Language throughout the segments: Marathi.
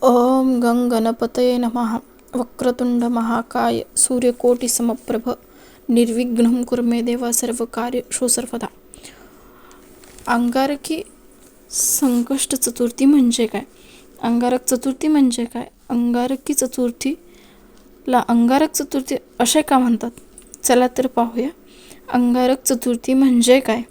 ओम गं गणपतये नमः. वक्रतुंड महाकाय सूर्यकोटी समप्रभ निर्विघ्नं कुरु मे देवा सर्वकार्येषु सर्वदा. अंगारकी संकष्ट चतुर्थी म्हणजे काय? अंगारक चतुर्थी म्हणजे काय? अंगारकी चतुर्थीला अंगारक चतुर्थी असे का म्हणतात? चला तर पाहूया. अंगारक चतुर्थी म्हणजे काय?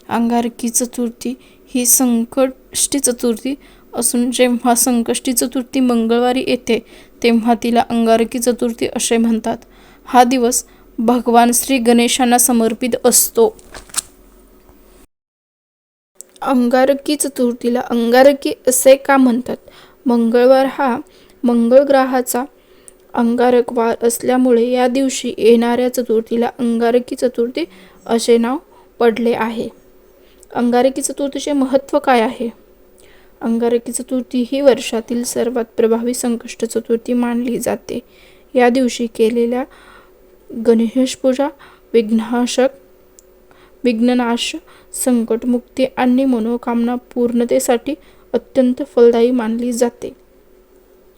अंगारकी चतुर्थी ही संकष्टी चतुर्थी असून जेव्हा संकष्टी चतुर्थी मंगळवारी येते तेव्हा तिला अंगारकी चतुर्थी असे म्हणतात. हा दिवस भगवान श्री गणेशांना समर्पित असतो. अंगारकी चतुर्थीला अंगारकी असे का म्हणतात? मंगळवार हा मंगळ ग्रहाचा अंगारक वार असल्यामुळे या दिवशी येणाऱ्या चतुर्थीला अंगारकी चतुर्थी असे नाव पडले आहे. अंगारकी चतुर्थीचे महत्त्व काय आहे? अंगारकी चतुर्थी ही वर्षातील सर्वात प्रभावी संकष्ट चतुर्थी मानली जाते. या दिवशी केलेल्या गणेश पूजा विघ्ननाश, संकटमुक्ती आणि मनोकामना पूर्णतेसाठी अत्यंत फलदायी मानली जाते.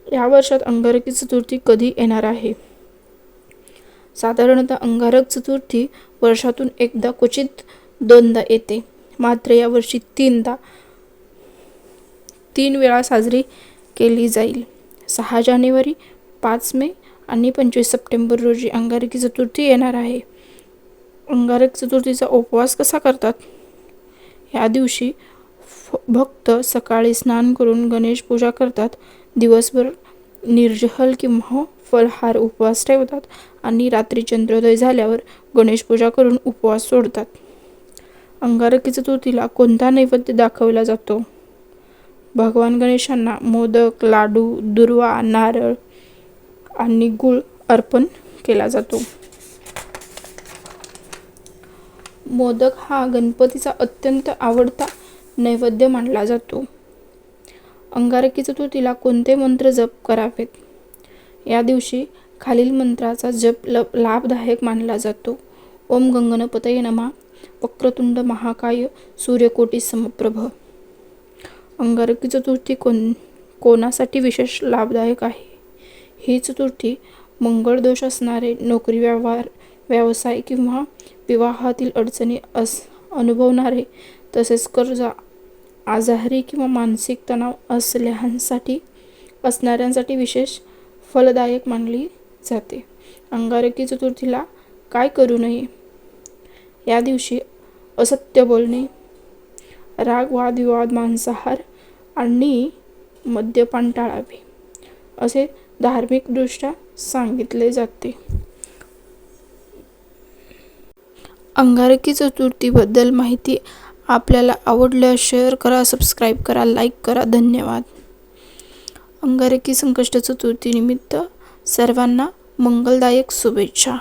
या वर्षात अंगारकी चतुर्थी कधी येणार आहे? साधारणतः अंगारक चतुर्थी वर्षातून एकदा, क्वचित दोनदा येते. मात्र यावर्षी तीन वेळा साजरी केली जाईल. 6 जानेवारी, 5 मे आणि 25 सप्टेंबर रोजी अंगारकी चतुर्थी येणार आहे. अंगारक चतुर्थीचा उपवास कसा करतात? या दिवशी भक्त सकाळी स्नान करून गणेश पूजा करतात. दिवसभर निर्जल किंवा फलाहार उपवास ठेवतात आणि रात्री चंद्रोदय झाल्यावर गणेश पूजा करून उपवास सोडतात. अंगारकी चतुर्थीला कोणता नैवेद्य दाखवला जातो? भगवान गणेशांना मोदक, लाडू, दुर्वा, नारळ आणि गूळ अर्पण केला जातो. मोदक हा गणपतीचा अत्यंत आवडता नैवेद्य मानला जातो. अंगारकी चतुर्थीला कोणते मंत्र जप करावेत? या दिवशी खालील मंत्राचा जप लाभदायक मानला जातो. ओम गं गणपतये नमः. वक्रतुंड महाकाय सूर्यकोटी समप्रभ. अंगारकी चतुर्थी कोणासाठी विशेष लाभदायक आहे? ही चतुर्थी मंगळ दोष असणारे, नोकरी, व्यवसाय किंवा विवाहातील अडचणी अनुभवणारे, तसेच कर्ज, आजारी किंवा मानसिक तणाव असणाऱ्यांसाठी विशेष फलदायक मानली जाते. अंगारकी चतुर्थीला काय करू नये? या दिवशी असत्य बोलणे, राग, वादविवाद, मांसाहार आणि मद्यपान टाळावे असे धार्मिकदृष्ट्या सांगितले जाते. अंगारकी चतुर्थीबद्दल माहिती आपल्याला आवडल्यास शेअर करा, सबस्क्राईब करा, लाईक करा. धन्यवाद. अंगारकी संकष्ट चतुर्थी निमित्त सर्वांना मंगलदायक शुभेच्छा.